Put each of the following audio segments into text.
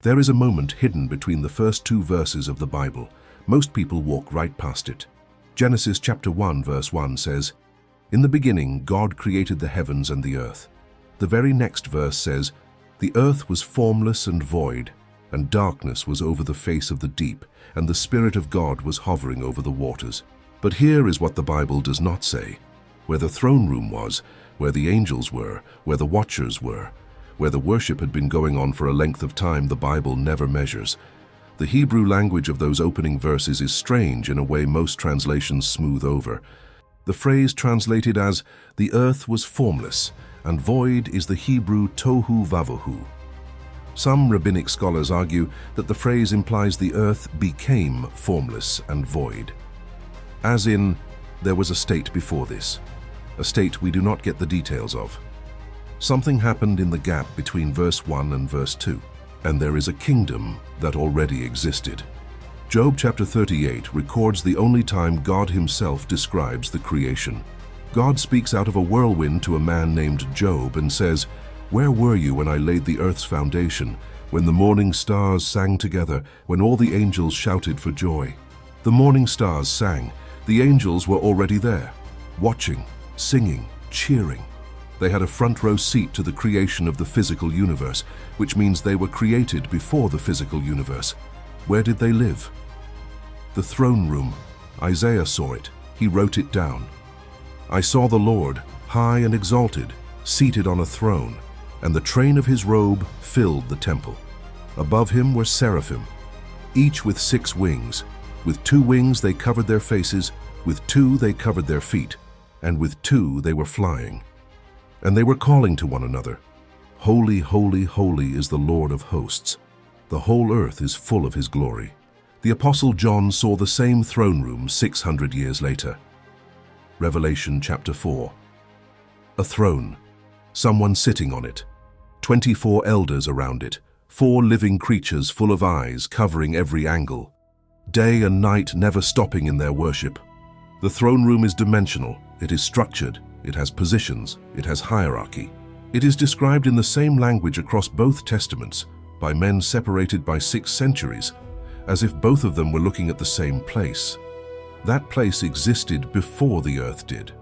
There is a moment hidden between the first two verses of the Bible. Most people walk right past it. Genesis chapter 1 verse 1 says, "In the beginning God created the heavens and the earth." The very next verse says, "The earth was formless and void, and darkness was over the face of the deep, and the Spirit of God was hovering over the waters." But here is what the Bible does not say. Where the throne room was, where the angels were, where the watchers were, where the worship had been going on for a length of time the Bible never measures. The Hebrew language of those opening verses is strange in a way most translations smooth over. The phrase translated as, "the earth was formless," and void is the Hebrew tohu vavohu. Some rabbinic scholars argue that the phrase implies the earth became formless and void. As in, there was a state before this, a state we do not get the details of. Something happened in the gap between verse 1 and verse 2, and there is a kingdom that already existed. Job chapter 38 records the only time God himself describes the creation. God speaks out of a whirlwind to a man named Job and says, "Where were you when I laid the earth's foundation, when the morning stars sang together, when all the angels shouted for joy?" The morning stars sang. The angels were already there, watching, singing, cheering. They had a front row seat to the creation of the physical universe, which means they were created before the physical universe. Where did they live? The throne room. Isaiah saw it. He wrote it down. "I saw the Lord, high and exalted, seated on a throne, and the train of his robe filled the temple. Above him were seraphim, each with 6 wings. With 2 wings they covered their faces, with 2 they covered their feet, and with 2 they were flying. And they were calling to one another, 'Holy, holy, holy is the Lord of hosts. The whole earth is full of his glory.'" The Apostle John saw the same throne room 600 years later. Revelation chapter 4. A throne, someone sitting on it, 24 elders around it, 4 living creatures full of eyes covering every angle, day and night never stopping in their worship. The throne room is dimensional, it is structured, it has positions, it has hierarchy. It is described in the same language across both testaments, by men separated by 6 centuries, as if both of them were looking at the same place. That place existed before the earth did,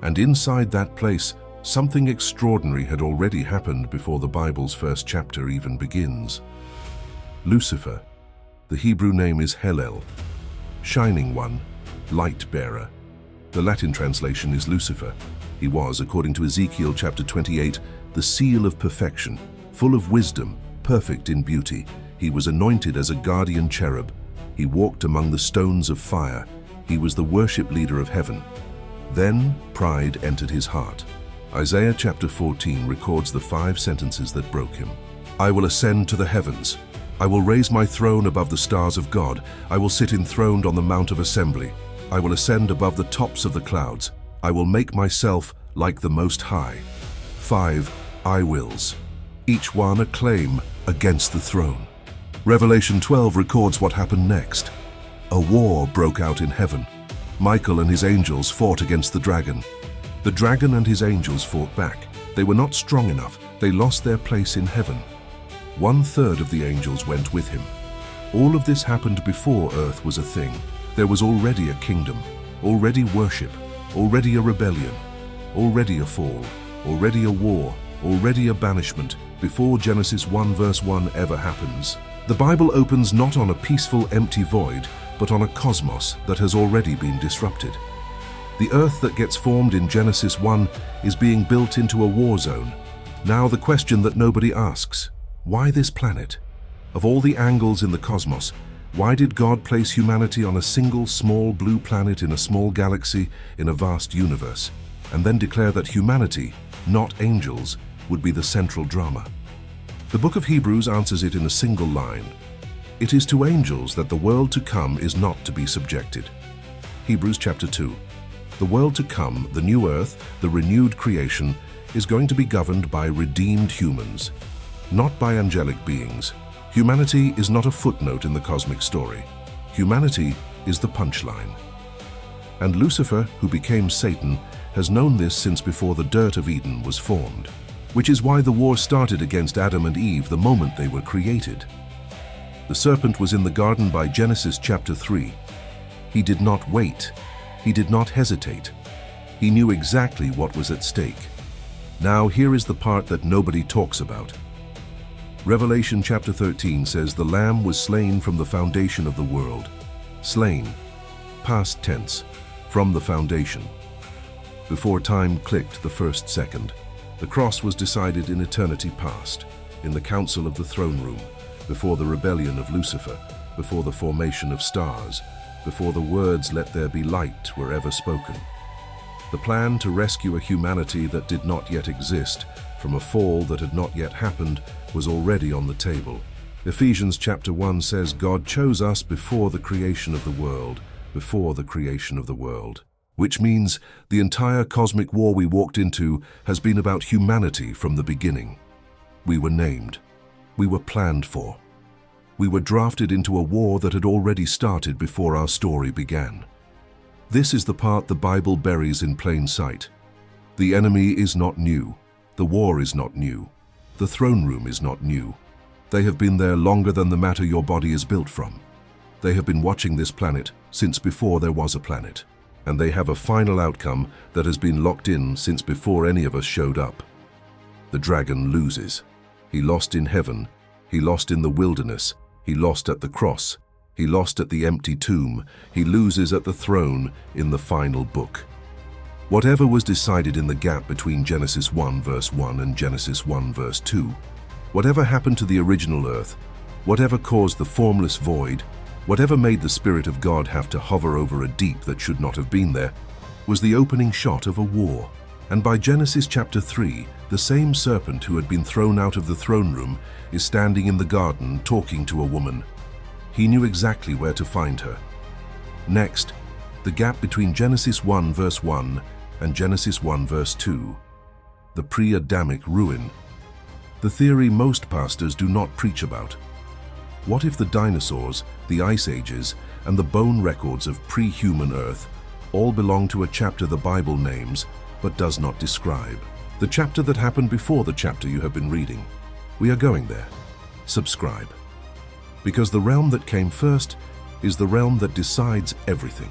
and inside that place, something extraordinary had already happened before the Bible's first chapter even begins. Lucifer. The Hebrew name is Hellel, shining one, light bearer. The Latin translation is Lucifer. He was, according to Ezekiel chapter 28, the seal of perfection, full of wisdom, perfect in beauty. He was anointed as a guardian cherub. He walked among the stones of fire. He was the worship leader of heaven. Then pride entered his heart. Isaiah chapter 14 records the 5 sentences that broke him. "I will ascend to the heavens. I will raise my throne above the stars of God. I will sit enthroned on the mount of assembly. I will ascend above the tops of the clouds. I will make myself like the Most High." 5 I wills, each one a claim against the throne. Revelation 12 records what happened next. A war broke out in heaven. Michael and his angels fought against the dragon. The dragon and his angels fought back. They were not strong enough. They lost their place in heaven. 1/3 of the angels went with him. All of this happened before earth was a thing. There was already a kingdom, already worship, already a rebellion, already a fall, already a war, already a banishment, before Genesis 1 verse 1 ever happens. The Bible opens not on a peaceful, empty void, but on a cosmos that has already been disrupted. The earth that gets formed in Genesis 1 is being built into a war zone. Now the question that nobody asks, why this planet? Of all the angles in the cosmos, why did God place humanity on a single small blue planet in a small galaxy in a vast universe, and then declare that humanity, not angels, would be the central drama? The book of Hebrews answers it in a single line. It is to angels that the world to come is not to be subjected. Hebrews chapter 2. The world to come, the new earth, the renewed creation, is going to be governed by redeemed humans, not by angelic beings. Humanity is not a footnote in the cosmic story. Humanity is the punchline. And Lucifer, who became Satan, has known this since before the dirt of Eden was formed, which is why the war started against Adam and Eve the moment they were created. The serpent was in the garden by Genesis chapter 3. He did not wait. He did not hesitate. He knew exactly what was at stake. Now here is the part that nobody talks about. Revelation chapter 13 says the Lamb was slain from the foundation of the world. Slain, past tense, from the foundation. Before time clicked the first second, the cross was decided in eternity past, in the council of the throne room, before the rebellion of Lucifer, before the formation of stars, before the words "let there be light" were ever spoken. The plan to rescue a humanity that did not yet exist from a fall that had not yet happened was already on the table. Ephesians chapter 1 says God chose us before the creation of the world, before the creation of the world. Which means the entire cosmic war we walked into has been about humanity from the beginning. We were named. We were planned for. We were drafted into a war that had already started before our story began. This is the part the Bible buries in plain sight. The enemy is not new. The war is not new. The throne room is not new. They have been there longer than the matter your body is built from. They have been watching this planet since before there was a planet. And they have a final outcome that has been locked in since before any of us showed up. The dragon loses. He lost in heaven. He lost in the wilderness. He lost at the cross. He lost at the empty tomb. He loses at the throne in the final book. Whatever was decided in the gap between Genesis 1 verse 1 and Genesis 1 verse 2, whatever happened to the original earth, whatever caused the formless void, whatever made the Spirit of God have to hover over a deep that should not have been there, was the opening shot of a war. And by Genesis chapter 3, the same serpent who had been thrown out of the throne room is standing in the garden talking to a woman. He knew exactly where to find her. Next, the gap between Genesis 1 verse 1 and Genesis 1 verse 2, the preadamic ruin. The theory most pastors do not preach about. What if the dinosaurs, the ice ages, and the bone records of pre-human Earth all belong to a chapter the Bible names but does not describe? The chapter that happened before the chapter you have been reading. We are going there. Subscribe. Because the realm that came first is the realm that decides everything.